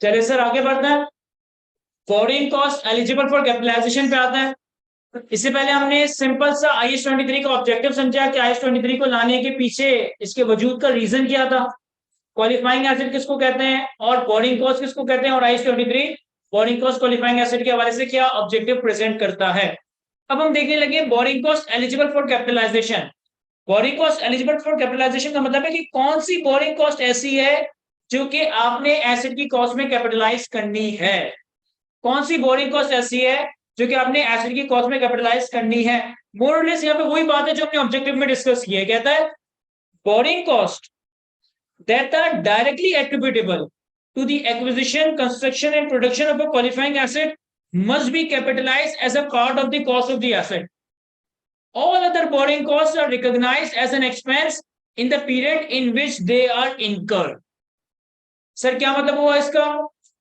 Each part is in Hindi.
चलिए सर आगे बढ़ते हैं। Borrowing cost eligible for capitalisation पे आता है। इससे पहले हमने सिंपल सा IS-23 का ऑब्जेक्टिव समझा कि IS-23 को लाने के पीछे इसके वजूद का रीजन क्या था, क्वालिफाइंग एसिड किसको कहते हैं और बोरिंग कॉस्ट किसको कहते हैं, और IS-23 borrowing cost qualifying acid के हवाले से क्या ऑब्जेक्टिव प्रेजेंट करता है। अब हम देखने लगे borrowing cost eligible for capitalisation. Borrowing cost eligible for capitalisation का मतलब है कि कौन सी बोरिंग कॉस्ट ऐसी है जो कि आपने एसिड की कॉस्ट में कैपिटलाइज करनी है। कौन सी बोरिंग कॉस्ट ऐसी है जो कि आपने एसिड की कॉस्ट में कैपिटलाइज करनी है। मोर और लेस यहाँ पे वही बात है जो हमने ऑब्जेक्टिव में डिस्कस की है। कहता है borrowing cost that are directly attributable to the acquisition, construction and production of a qualifying asset must be capitalized as a part of the cost of the asset. All other borrowing costs are recognized as an expense in the period in which they are incurred. Sir क्या मतलब हुआ इसका?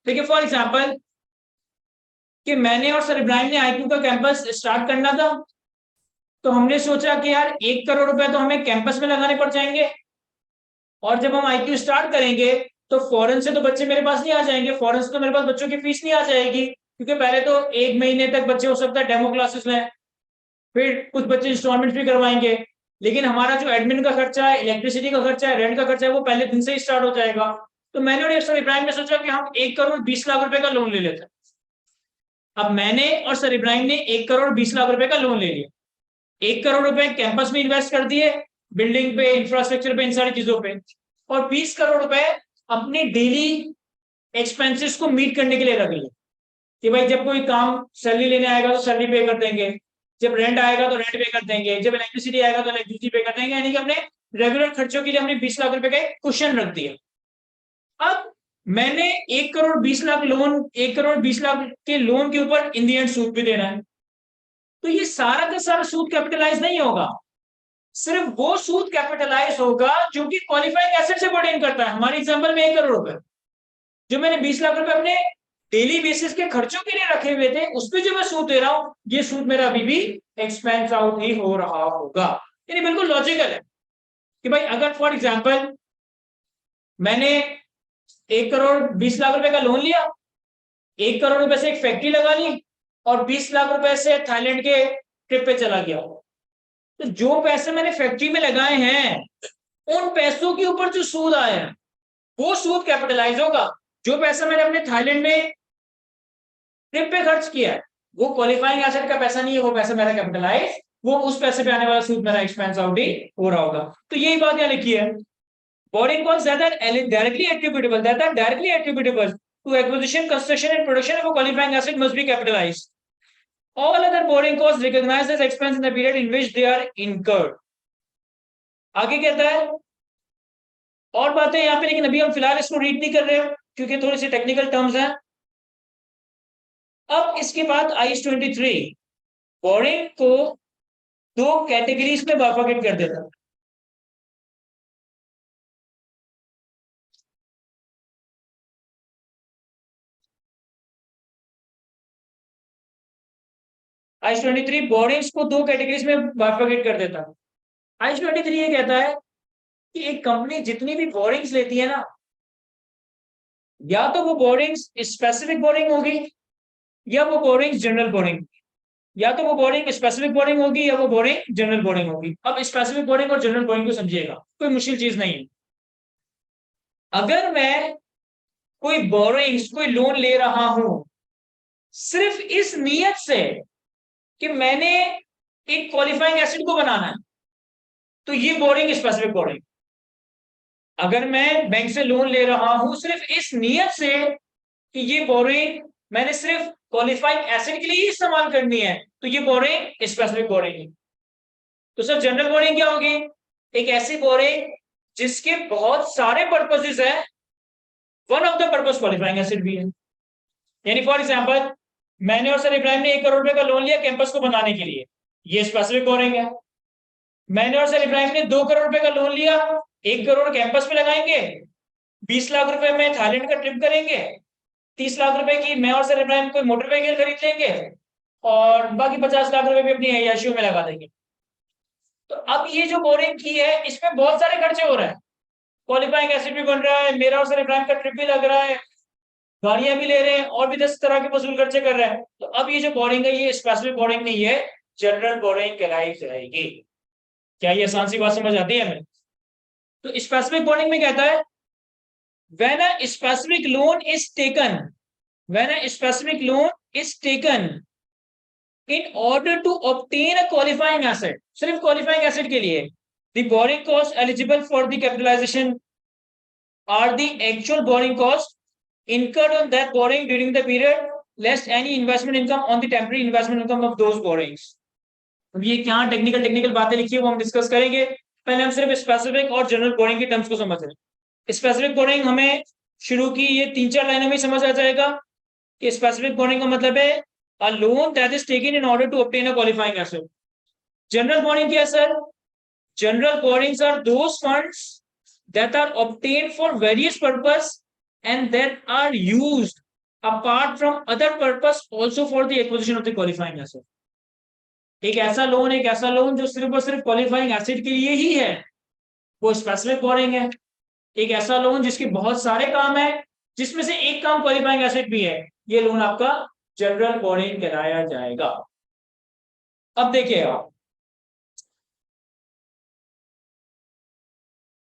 देखिए फॉर एग्जांपल कि मैंने और सर इब्राहिम ने आईक्यू का कैंपस स्टार्ट करना था, तो हमने सोचा कि यार 1 करोड़ रुपए तो हमें कैंपस में लगाने पड़ जाएंगे, और जब हम आईक्यू स्टार्ट करेंगे तो फॉरेन से तो बच्चे मेरे पास नहीं आ जाएंगे, फॉरेन से तो मेरे पास बच्चों की फीस नहीं आ जाएगी, क्योंकि पहले तो 1 महीने तक बच्चे हो सकता है डेमो क्लासेस लें, फिर कुछ बच्चे इंस्टॉलमेंट भी करवाएंगे, लेकिन हमारा जो एडमिन का खर्चा है, इलेक्ट्रिसिटी का खर्चा है, रेंट का खर्चा है, वो पहले दिन से ही स्टार्ट हो जाएगा। तो मैंने और सर इब्राहिम ने सोचा कि हम 1 करोड़ 20 लाख रुपए का लोन ले लेते हैं। अब मैंने और सर इब्राहिम ने 1 करोड़ 20 लाख रुपए का लोन ले लिया। 1 करोड़ रुपए कैंपस में इन्वेस्ट कर दिए, बिल्डिंग पे, इंफ्रास्ट्रक्चर पे, इन सारी चीजों पे, और 20 करोड़ रुपए अपने डेली एक्सपेंसेस को मीट करने के लिए रख लिए कि भाई जब कोई काम सैलरी लेने आएगा तो सैलरी पे कर देंगे, जब रेंट आएगा तो रेंट पे कर देंगे, जब इलेक्ट्रिसिटी आएगा तो इलेक्ट्रिसिटी पे कर देंगे, यानी कि हमने रेगुलर खर्चों के लिए हमने 20 लाख रुपए का एक कुशन रख दिया। अब मैंने 1 करोड़ 20 लाख लोन, 1 करोड़ 20 लाख के लोन के ऊपर इन दी एंड सूद भी देना है, तो ये सारा का सारा सूद कैपिटलाइज नहीं होगा, सिर्फ वो सूद कैपिटलाइज होगा जो कि क्वालिफाइंग एसेट से पर्टेन करता है। हमारे एग्जांपल में 1 करोड़ रुपए जो मैंने 20 लाख रुपए अपने डेली बेसिस के खर्चों के लिए रखे हुए थे, उस पर जो मैं सूद दे रहा हूं, ये सूद मेरा अभी भी एक्सपेंस आउट ही हो रहा होगा। यानी बिल्कुल लॉजिकल है कि भाई अगर फॉर एग्जांपल मैंने 1 करोड़ 20 लाख रुपए का लोन लिया, 1 करोड़ रुपए से एक फैक्ट्री लगा ली, और 20 लाख रुपए से थाईलैंड के ट्रिप पे चला गया, तो जो पैसे मैंने फैक्ट्री में लगाए हैं उन पैसों के ऊपर जो सूद आया है वो सूद कैपिटलाइज होगा। जो पैसा मैंने अपने थाईलैंड में ट्रिप पे खर्च किया है वो क्वालिफाइंग एसेट का पैसा नहीं है, वो पैसा मेरा कैपिटलाइज, वो उस पैसे पे आने वाला सूद मेरा एक्सपेंस आउट ही हो रहा होगा। तो यही बात यहाँ लिखी है, borrowing costs that are directly attributable to acquisition, construction and production of a qualifying asset must be capitalized. All other borrowing costs recognized as expense in the period in which they are incurred. आगे कहता है और बातें यहाँ पे, लेकिन अभी हम फिलहाल इसको रीड नहीं कर रहे हो क्योंकि थोड़ी सी टेक्निकल टर्म्स हैं। अब इसके बाद IS-23 बोरिंग को 2 कैटेगरीज में बाइफरकेट कर देता है। IS-23 बोरिंग्स को 2 कैटेगरीज में बाइफरकेट कर देता है। IS-23 ये कहता है कि एक कंपनी जितनी भी बोरिंग्स लेती है ना, या तो वो बोरिंग्स स्पेसिफिक बोरिंग होगी या वो बोरिंग्स जनरल बोरिंग, या तो वो बोरिंग स्पेसिफिक बोरिंग होगी या वो बोरिंग जनरल बोरिंग होगी। अब स्पेसिफिक बोरिंग और जनरल बोरिंग को समझिएगा, कोई मुश्किल चीज नहीं है। अगर मैं कोई बोरिंग्स, कोई लोन ले रहा हूं सिर्फ इस नियत से कि मैंने एक क्वालिफाइंग एसिड को बनाना है, तो ये बोरिंग स्पेसिफिक बोरिंग। अगर मैं बैंक से लोन ले रहा हूं सिर्फ इस नियत से कि ये बोरिंग मैंने सिर्फ क्वालिफाइंग एसिड के लिए ही इस्तेमाल करनी है, तो ये बोरिंग स्पेसिफिक बोरिंग है। तो सर जनरल बोरिंग क्या होगी? एक ऐसी बोरिंग जिसके बहुत सारे पर्पसेस है, one of the purpose qualifying acid भी है। यानी फॉर एग्जांपल मैंने और सर इब्राहिम ने 1 करोड़ रुपए का लोन लिया कैंपस को बनाने के लिए, ये स्पेसिफिक बोरिंग है। मैंने और सर इब्राहिम ने 2 करोड़ रुपए का लोन लिया, 1 करोड़ कैंपस पे लगाएंगे, 20 लाख रुपए में थाईलैंड का ट्रिप करेंगे, 30 लाख रुपए की मैं और सर इब्राहिम कोई मोटर व्हीकल खरीद लेंगे, और बाकी 50 लाख रुपए भी अपनी अय्याशियों में लगा देंगे। तो अब ये जो बोरिंग की है इसमें बहुत सारे खर्चे हो रहे हैं, क्वालिफाइंग एसिड भी बन रहा है, मेरा और सर इब्राहिम का ट्रिप भी लग रहा है, गाड़ियां भी ले रहे हैं और भी 10 तरह के फजूल खर्चे कर रहे हैं। तो अब ये जो बोरिंग है ये स्पेसिफिक बोरिंग नहीं है, जनरल बोरिंग कहलाई जाएगी। क्या ये आसान सी बात समझ आती है हमें? तो स्पेसिफिक बोरिंग में कहता है when a specific loan is taken, when a specific loan is taken in order to obtain a qualifying asset, सिर्फ qualifying asset के लिए, the borrowing cost eligible for the capitalization are the actual borrowing cost incurred on that borrowing during the period less any investment income on the temporary investment income of those borrowings। अब ये क्या टेक्निकल बातें लिखी है वो हम डिस्कस करेंगे। पहले हम सिर्फ स्पेसिफिक और जनरल बोरिंग के टर्म्स को समझ रहे हैं। स्पेसिफिक बोरिंग हमें शुरू की ये 3-4 लाइनों में समझ आ जाएगा कि स्पेसिफिक बोरिंग का मतलब है a loan that is taken in order to obtain a qualifying asset. General borrowing क्या है sir? General borrowings are those funds that are obtained for various purpose and that are used apart from other purpose also for the acquisition of the qualifying asset। एक ऐसा लोन जो सिर्फ और सिर्फ क्वालिफाइंग एसेट के लिए ही है, वो स्पेसिफिक बोरिंग है। एक ऐसा लोन जिसके बहुत सारे काम है, जिसमें से एक काम क्वालिफाइंग एसेट भी है, ये लोन आपका जनरल बोरिंग कहलाया जाएगा। अब देखिए आप,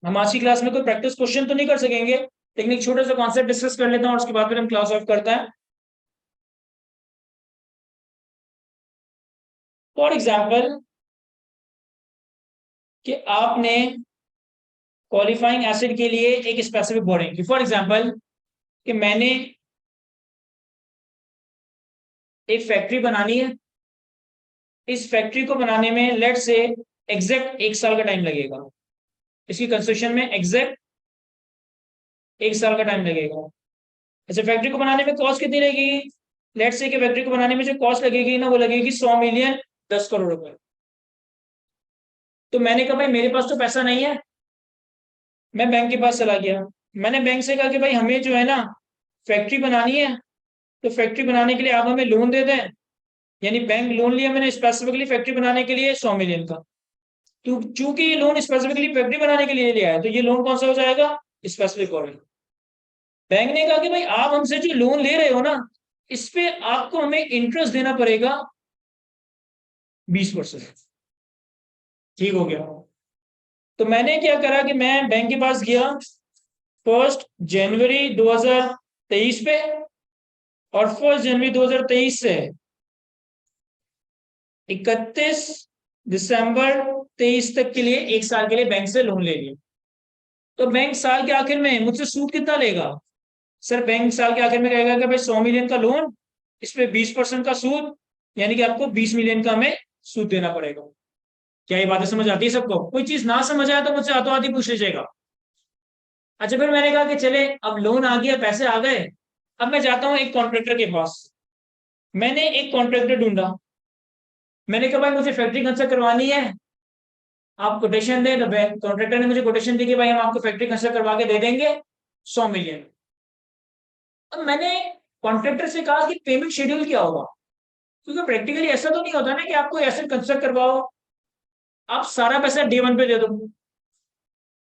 हम आज की क्लास में कोई प्रैक्टिस क्वेश्चन तो नहीं कर सकेंगे, लेकिन एक छोटा सा कॉन्सेप्ट डिस्कस कर लेता हूं और उसके बाद फिर हम क्लास ऑफ करते हैं। फॉर एग्जाम्पल कि आपने क्वालिफाइंग एसिड के लिए एक स्पेसिफिक बोरिंग की, फॉर एग्जाम्पल कि मैंने एक फैक्ट्री बनानी है, इस फैक्ट्री को बनाने में लेट से एग्जैक्ट 1 साल का टाइम लगेगा, इसकी कंस्ट्रक्शन में एग्जैक्ट 1 साल का टाइम लगेगा। अच्छा, फैक्ट्री को बनाने में कॉस्ट कितनी लगेगी? लेट से कि फैक्ट्री को बनाने में जो कॉस्ट लगेगी ना, वो लगेगी 100 मिलियन, 10 करोड़ रुपए। तो मैंने कहा भाई मेरे पास तो पैसा नहीं है, मैं बैंक के पास चला गया, मैंने बैंक से कहा कि भाई हमें जो है ना फैक्ट्री बनानी है, तो फैक्ट्री बनाने के लिए आप हमें लोन दे दें। यानी बैंक लोन लिया मैंने स्पेसिफिकली फैक्ट्री बनाने के लिए 100 मिलियन का। तो चूंकि ये लोन स्पेसिफिकली फैक्ट्री बनाने के लिए लिया है, तो ये लोन कौन सा हो जाएगा? Specific boring. बैंक ने कहा कि भाई आप हमसे जो लोन ले रहे हो ना, इस पे आपको हमें इंटरेस्ट देना पड़ेगा 20%। ठीक हो गया। तो मैंने क्या करा कि मैं बैंक के पास गया 1 जनवरी 2023 पे, और 1 जनवरी 2023 से 31 दिसंबर 23 तक के लिए 1 साल के लिए बैंक से लोन ले लिया। तो बैंक साल के आखिर में मुझसे सूद कितना लेगा? सर बैंक साल के आखिर में कहेगा कि भाई 100 मिलियन का लोन, इस पे 20% का सूद, यानी कि आपको 20 मिलियन का हमें सूद देना पड़ेगा। क्या ये बातें समझ आती है सबको? कोई चीज ना समझ आए तो मुझसे हाथों हाथ ही पूछ लीजिएगा। अच्छा, फिर मैंने कहा कि चले अब लोन आ गया, पैसे आ गए, अब मैं जाता हूँ एक कॉन्ट्रैक्टर के पास। मैंने एक कॉन्ट्रैक्टर ढूंढा, मैंने कहा भाई मुझे फैक्ट्री कंस्ट्रक्ट करवानी है, आप कोटेशन दे। तो कॉन्ट्रैक्टर ने मुझे कोटेशन दी कि भाई हम आपको फैक्ट्री कंस्ट्रक्ट करवा के दे देंगे 100 मिलियन। अब मैंने कॉन्ट्रैक्टर से कहा कि पेमेंट शेड्यूल क्या होगा, क्योंकि प्रैक्टिकली ऐसा तो नहीं होता ना कि आपको एसेट कंस्ट्रक्ट करवाओ आप सारा पैसा डे 1 पे दे दो,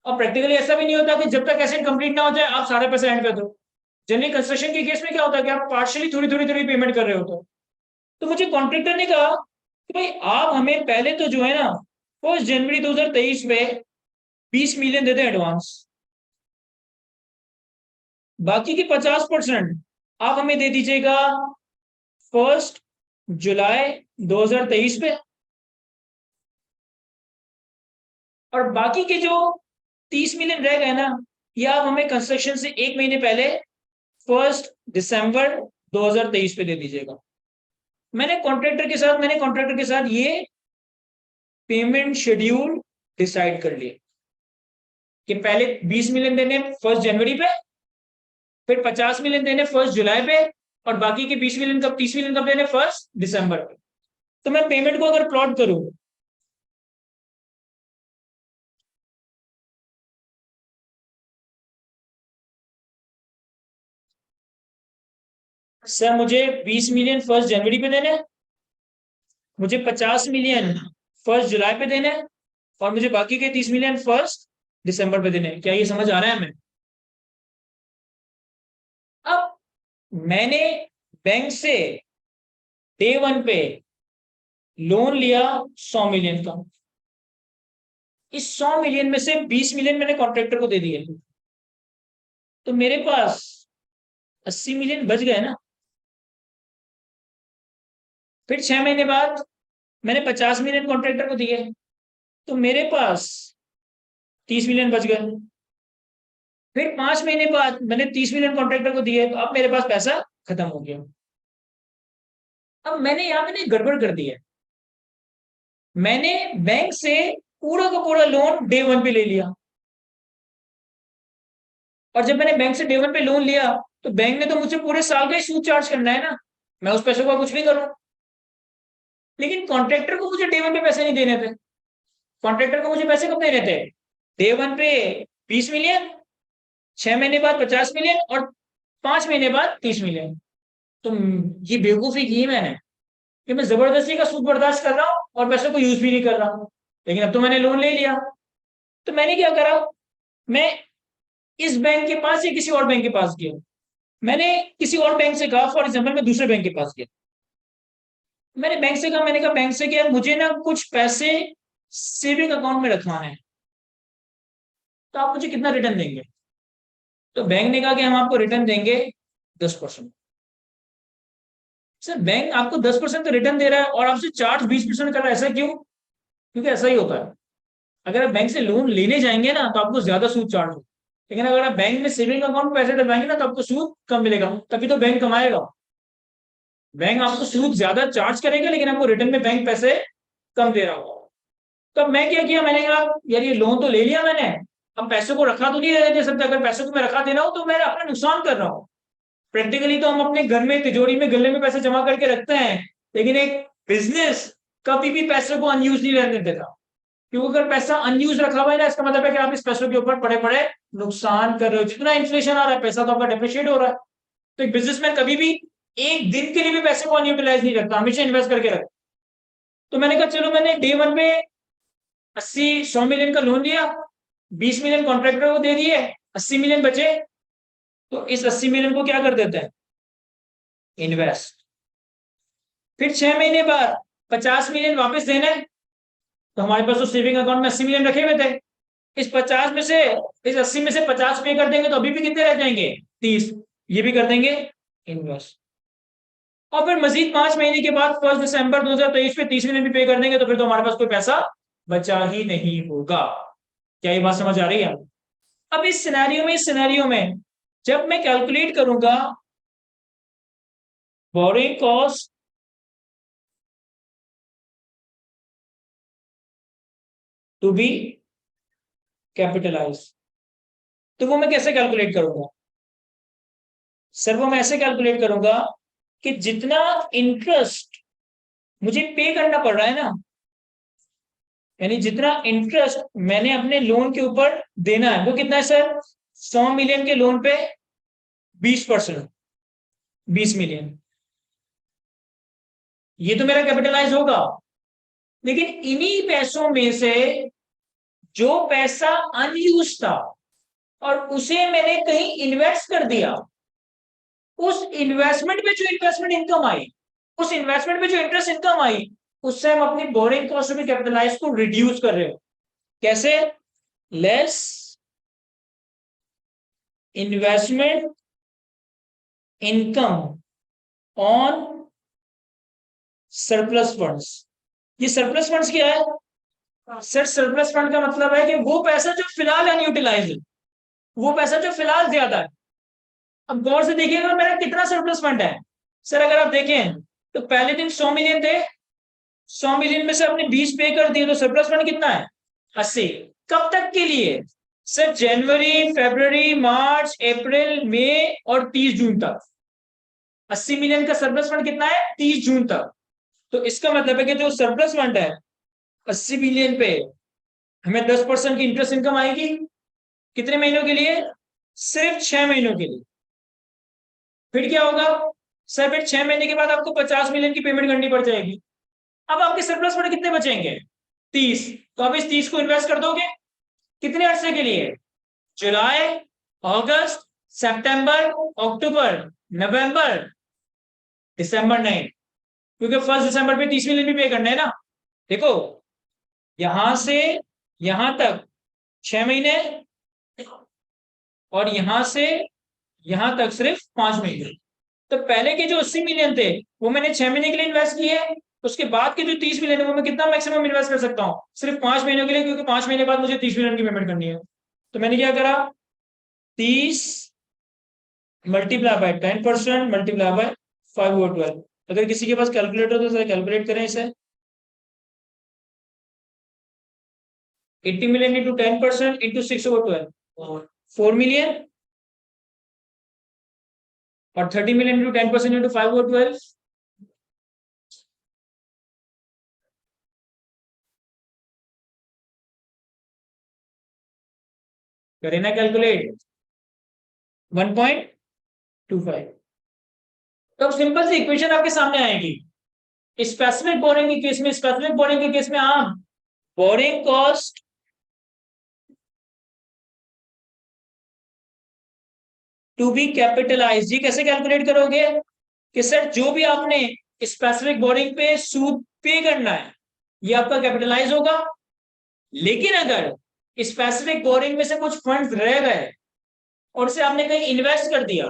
और प्रैक्टिकली ऐसा भी नहीं होता कि जब तक एसेट कंप्लीट ना हो जाए आप सारा पैसा एंड कर दो। जनरली कंस्ट्रक्शन के केस में क्या होता है कि आप पार्शियली थोड़ी थोड़ी थोड़ी पेमेंट कर रहे हो। तो मुझे कॉन्ट्रैक्टर ने कहा कि भाई आप हमें पहले तो जो है ना 1 जनवरी 2023 में 20 मिलियन दे दें एडवांस, बाकी के 50% आप हमें दे दीजिएगा 1 जुलाई 2023 पे, और बाकी के जो 30 मिलियन रह गए ना, ये आप हमें कंस्ट्रक्शन से 1 महीने पहले 1 दिसंबर 2023 पे दे दीजिएगा। मैंने कॉन्ट्रैक्टर के साथ ये पेमेंट शेड्यूल डिसाइड कर लिया कि पहले 20 मिलियन देने 1 जनवरी पे, फिर 50 मिलियन देने 1 जुलाई पे, और बाकी के 20 मिलियन कब 30 मिलियन कब देने 1 दिसंबर पे। तो मैं पेमेंट को अगर प्लॉट करूं, सर मुझे 20 मिलियन 1 जनवरी पे देने, मुझे 50 मिलियन 1 जुलाई पे देने, और मुझे बाकी के 30 मिलियन 1 दिसंबर पे देने। क्या ये समझ आ रहा है हमें? अब मैंने बैंक से डे वन पे लोन लिया 100 मिलियन का। इस 100 मिलियन में से 20 मिलियन मैंने कॉन्ट्रैक्टर को दे दिए, तो मेरे पास 80 मिलियन बच गए ना। फिर 6 महीने बाद मैंने 50 मिलियन कॉन्ट्रैक्टर को दिए, तो मेरे पास 30 मिलियन बच गए। फिर 5 महीने बाद मैंने 30 मिलियन कॉन्ट्रैक्टर को दिए, तो अब मेरे पास पैसा खत्म हो गया। अब मैंने यहाँ पे गड़बड़ कर दी है। मैंने बैंक से पूरा का पूरा लोन डे वन पे ले लिया, और जब मैंने बैंक से डे वन पे लोन लिया तो बैंक ने तो मुझे पूरे साल का ही सूद चार्ज करना है ना, मैं उस पैसे को कुछ भी करूं। लेकिन कॉन्ट्रैक्टर को मुझे डे वन पे पैसे नहीं देने थे। कॉन्ट्रैक्टर को मुझे पैसे कब देने थे? डे वन पे 20 मिलियन, 6 महीने बाद 50 मिलियन, और 5 महीने बाद 30 मिलियन। तो ये बेवकूफी की है मैंने कि मैं जबरदस्ती का सूद बर्दाश्त कर रहा हूँ और पैसे को यूज भी नहीं कर रहा हूँ। लेकिन अब तो मैंने लोन ले लिया, तो मैंने क्या करा, मैं इस बैंक के पास या किसी और बैंक के पास गया। मैंने किसी और बैंक से कहा, फॉर एग्जाम्पल मैं दूसरे बैंक के पास गया, मैंने बैंक से कहा, मैंने कहा बैंक से कि यार मुझे ना कुछ पैसे सेविंग अकाउंट में रखवाने हैं, तो आप मुझे कितना रिटर्न देंगे? तो बैंक ने कहा कि हम आपको रिटर्न देंगे 10%। सर बैंक आपको 10% का रिटर्न दे रहा है और आपसे चार्ज 20% कर रहा है, ऐसा क्यों? क्योंकि ऐसा ही होता है, अगर आप बैंक से लोन लेने जाएंगे ना तो आपको ज्यादा सूद चार्ज हो, लेकिन अगर आप बैंक में सेविंग अकाउंट में पैसे डलवाएंगे ना तो आपको सूद कम मिलेगा, तभी तो बैंक कमाएगा। बैंक आपको सूद ज्यादा चार्ज करेगा लेकिन आपको रिटर्न में बैंक पैसे कम दे रहा होगा। तो मैं क्या किया, मैंने कहा यार ये लोन तो ले लिया मैंने, अब पैसे को रखा तो नहीं दे सकता, अगर पैसे को मैं रखा देना हो तो मैं अपना नुकसान कर रहा हूँ। प्रैक्टिकली तो हम अपने घर में तिजोरी में गले में पैसे जमा करके रखते हैं, लेकिन एक बिजनेस कभी भी पैसे को अनयूज नहीं रहने देता। क्योंकि अगर पैसा अनयूज रखा हुआ है ना, इसका मतलब है कि आप इस पैसों के ऊपर पड़े पड़े नुकसान कर रहे हो। जितना इन्फ्लेशन आ रहा है पैसा तो आपका डेप्रिशिएट हो रहा है। तो एक बिजनेसमैन कभी भी एक दिन के लिए भी पैसे को अनयूटिलाइज नहीं रखता, हमेशा इन्वेस्ट करके रखता। तो मैंने कहा चलो, मैंने डे वन पे 100 मिलियन का लोन लिया, 20 मिलियन कॉन्ट्रैक्टर को दे दिए, 80 मिलियन बचे। तो इस 80 मिलियन को क्या कर देते हैं? इन्वेस्ट। फिर 6 महीने बाद 50 मिलियन वापस देना है, तो हमारे पास तो सेविंग अकाउंट में 80 मिलियन रखे हुए थे। इस 50 में से, इस 80 में से 50 पे कर देंगे तो अभी भी कितने रह जाएंगे? 30। ये भी कर देंगे इन्वेस्ट। और फिर मजीद 5 महीने के बाद 1 दिसंबर 2023 पे 30 मिलियन भी पे कर देंगे, तो फिर तो हमारे पास कोई पैसा बचा ही नहीं होगा। क्या ये बात समझ आ रही है? अब इस सिनेरियो में जब मैं कैलकुलेट करूंगा borrowing cost to be capitalise, तो वो मैं कैसे कैलकुलेट करूंगा? सर वो मैं ऐसे कैलकुलेट करूंगा कि जितना इंटरेस्ट मुझे पे करना पड़ रहा है ना, यानी जितना इंटरेस्ट मैंने अपने लोन के ऊपर देना है वो कितना है सर? 100 मिलियन के लोन पे 20%, 20 मिलियन। ये तो मेरा कैपिटलाइज होगा, लेकिन इन्हीं पैसों में से जो पैसा अनयूज था और उसे मैंने कहीं इन्वेस्ट कर दिया, उस इन्वेस्टमेंट पे जो इन्वेस्टमेंट इनकम आई, उस इन्वेस्टमेंट पे जो इंटरेस्ट इनकम आई, उससे हम अपनी बोरिंग कॉस्ट में कैपिटलाइज को रिड्यूस कर रहे हो। कैसे? Less investment income on surplus funds. ये सरप्लस फंड्स क्या है सर? सरप्लस फंड का मतलब है कि वो पैसा जो फिलहाल अनयूटिलाइज है, वो पैसा जो फिलहाल ज्यादा है। अब गौर से देखिएगा मेरा कितना सरप्लस फंड है। सर अगर आप देखें तो पहले दिन 100 मिलियन थे, 100 मिलियन में से आपने 20 पे कर दिए, तो सरप्लस फंड कितना है? 80। कब तक के लिए? सर जनवरी, फरवरी, मार्च, अप्रैल, मई और 30 जून तक। 80 मिलियन का सरप्लस फंड कितना है? 30 जून तक। तो इसका मतलब है कि जो सरप्लस फंड है 80 मिलियन पे हमें 10% की इंटरेस्ट इनकम आएगी। कितने महीनों के लिए? सिर्फ 6 महीनों के लिए। फिर क्या होगा सर? फिर 6 महीने के बाद आपको 50 मिलियन की पेमेंट करनी पड़ जाएगी। अब आपके सरप्लस फंड कितने बचेंगे? 30। तो अब इस 30 को इन्वेस्ट कर दोगे कितने अरसे के लिए? जुलाई, अगस्त, सितंबर, अक्टूबर, नवंबर, दिसंबर नहीं, क्योंकि 1 दिसंबर पे 30 मिलियन भी पे करना है ना। देखो यहां से यहां तक 6 महीने, और यहां से यहां तक सिर्फ 5 महीने। तो पहले के जो 80 मिलियन थे वो मैंने 6 महीने के लिए इन्वेस्ट किए, उसके बाद के जो 30 मिलियन है वो मैं कितना मैक्सिमम इन्वेस्ट कर सकता हूँ, सिर्फ 5 महीनों के लिए, क्योंकि 5 महीने बाद मुझे 30 मिलियन की पेमेंट करनी है। तो मैंने क्या करा, 30 मल्टीप्लाई बाय 10% मल्टीप्लाई बाय 5/12। अगर किसी के पास कैलकुलेटर तो कैलकुलेट करें इसे। 80 मिलियन इंटू 10% इंटू 6/12, 4 मिलियन, और 30 मिलियन इंटू 10% इंटू 5/12, करें ना कैलकुलेट, 1.25। तो अब सिंपल सी इक्वेशन आपके सामने आएगी। स्पेसिफिक बोरिंग के केस में, स्पेसिफिक बोरिंग के केस में आप borrowing cost to be capitalise, ये कैसे कैलकुलेट करोगे कि सर जो भी आपने स्पेसिफिक बोरिंग पे सूद पे करना है ये आपका कैपिटलाइज होगा। लेकिन अगर स्पेसिफिक बोरिंग में से कुछ फंड्स रह गए और उसे आपने कहीं इन्वेस्ट कर दिया,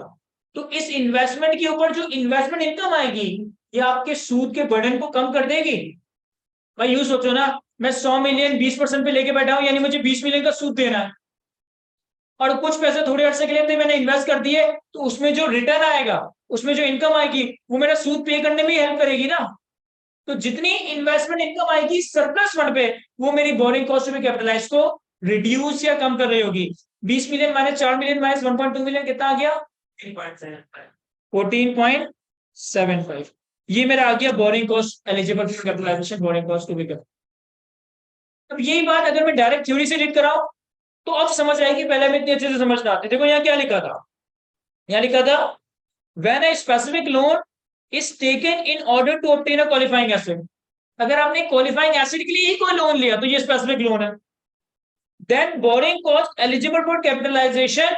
तो इस इन्वेस्टमेंट के ऊपर जो इन्वेस्टमेंट इनकम आएगी ये आपके सूद के बर्डन को कम कर देगी। भाई यूं सोचो ना, मैं 100 मिलियन 20% पे लेके बैठा हूं, यानी मुझे 20 मिलियन का सूद देना है, और कुछ पैसे थोड़े अरसे के लिए तो मैंने इन्वेस्ट कर दिए, तो उसमें जो रिटर्न आएगा, उसमें जो इनकम आएगी वो मेरा सूद पे करने में हेल्प करेगी ना। तो जितनी इन्वेस्टमेंट इनकम आएगी सरप्लस फंड पे, वो मेरी बोरिंग कॉस्ट में कैपिटलाइज को रिड्यूस या कम कर रही होगी। 20 million minus 4 million minus 1.2 million कितना आ गया, 14.75। ये मेरा आ गया borrowing cost eligible for capitalisation, borrowing cost to be. अब यही बात अगर मैं डायरेक्ट थ्योरी से लिख कर आऊं तो अब समझ आएगी, पहले मैं इतनी अच्छे से समझ ना आती। देखो यहाँ क्या लिखा था, यहाँ लिखा था when a specific loan is taken in order to obtain a qualifying asset. अगर आपने क्वालिफाइंग एसिड के लिए ही कोई लोन लिया तो ये स्पेसिफिक लोन है। Then borrowing cost eligible for capitalisation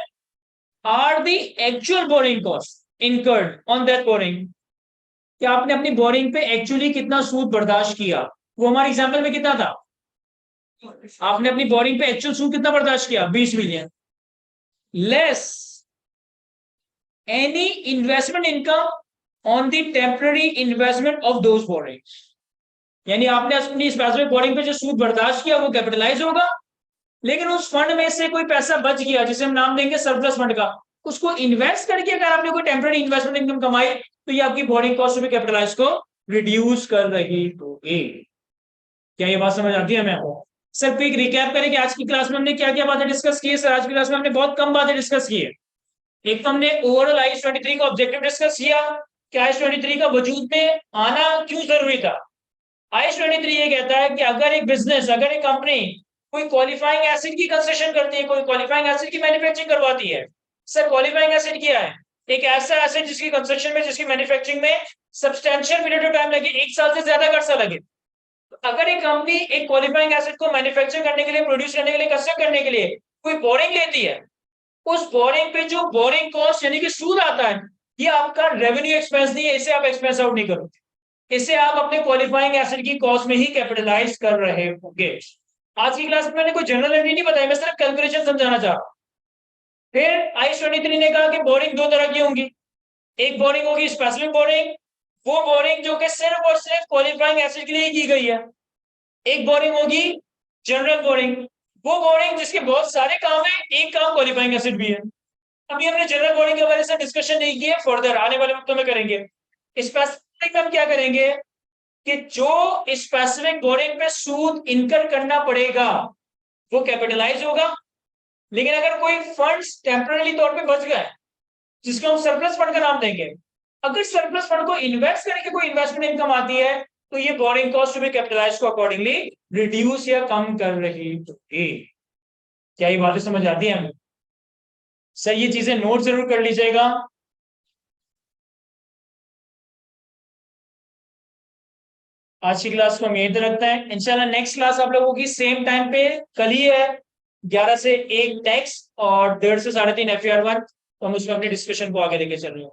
are the actual borrowing cost incurred on that borrowing. कि आपने अपनी बोरिंग पे एक्चुअली कितना सूद बर्दाश्त किया, वो हमारे एग्जाम्पल में कितना था, आपने अपनी बोरिंग पे एक्चुअल सूद कितना बर्दाश्त किया, 20 million, less any investment income on the temporary investment of those borings. यानी आपने अपनी स्पेसिफिक बोरिंग पे जो सूद बर्दाश्त किया वो कैपिटलाइज होगा, लेकिन उस फंड में से कोई पैसा बच गया जिसे हम नाम देंगे सरप्लस फंड का, उसको इन्वेस्ट करके अगर आपने कोई टेम्पररी इन्वेस्टमेंट इनकम कमाई तो ये आपकी बोरिंग कॉस्ट भी कैपिटलाइज को रिड्यूस कर रही होगी। क्या ये बात समझ आती है हमें? सर क्विक रिकैप करें कि आज की क्लास में हमने क्या क्या बातें डिस्कस की है। सर आज की क्लास में हमने बहुत कम बातें डिस्कस की है। एक तो हमने ओवरऑल आईएएस 23 का ऑब्जेक्टिव डिस्कस किया कि आईएएस 23 का वजूद में आना क्यों जरूरी था। आईएएस 23 ये कहता है कि अगर एक बिजनेस, अगर एक कंपनी कोई क्वालिफाइंग एसिड की कंस्ट्रक्शन करती है, कोई क्वालिफाइंग एसिड की मैन्युफैक्चरिंग करवाती है। सर क्वालिफाइंग एसिड क्या है, एक ऐसा एसिड जिसकी कंस्ट्रक्शन में, जिसकी मैन्युफैक्चरिंग में सब्सटेंशियल पीरियड ऑफ टाइम लगे, 1 साल से ज्यादा का अर्सा लगे। अगर एक कंपनी एक क्वालिफाइंग एसिड को मैन्युफैक्चर करने के लिए, प्रोड्यूस करने के लिए, कंस्ट्रक्ट करने के लिए कोई बोरिंग लेती है, उस बोरिंग पे जो बोरिंग कॉस्ट यानी कि सूद आता है, ये आपका रेवेन्यू एक्सपेंस नहीं है, इसे आप एक्सपेंस आउट नहीं करोगे, इसे आप अपने क्वालिफाइंग एसिड की कॉस्ट में ही कैपिटलाइज कर रहे होंगे। आज की क्लास में मैंने कोई जनरल एंट्री नहीं बताई, मैं सिर्फ कैलकुलेशन समझाना चाह रहा हूं। फिर आईएएस 23 ने कहा कि बोरिंग दो तरह की होंगी। एक बोरिंग होगी स्पेसिफिक बोरिंग, वो बोरिंग जो कि सिर्फ और सिर्फ क्वालिफाइंग एसिड के लिए ही की गई है। एक बोरिंग होगी जनरल बोरिंग, वो बोरिंग जिसके बहुत सारे काम है, एक काम क्वालिफाइंग एसिड भी है। अभी हमने जनरल बोरिंग के बारे में डिस्कशन नहीं किया, फर्दर आने वाले वक्तों में करेंगे। स्पेसिफिक हम क्या करेंगे कि जो स्पेसिफिक बोरिंग पे सूद इनकर करना पड़ेगा वो कैपिटलाइज होगा। लेकिन अगर कोई फंड्स टेम्पररी तौर पे बच गए जिसको हम सरप्लस फंड का नाम देंगे, अगर सरप्लस फंड को इन्वेस्ट करने की कोई इन्वेस्टमेंट इनकम आती है तो ये बोरिंग कॉस्ट भी कैपिटलाइज को अकॉर्डिंगली रिड्यूस या कम कर रही होगी। क्या ये बातें समझ आती है हमें? सर ये चीजें नोट जरूर कर लीजिएगा। आज की क्लास को हम यहीं तक रखते हैं, इंशाल्लाह नेक्स्ट क्लास आप लोगों की सेम टाइम पे कल ही है, 11 से 1 टेक्स्ट और 1:30 से 3:30 FAR 1। तो हम उसमें अपनी डिस्कशन को आगे लेके चल रहे हैं।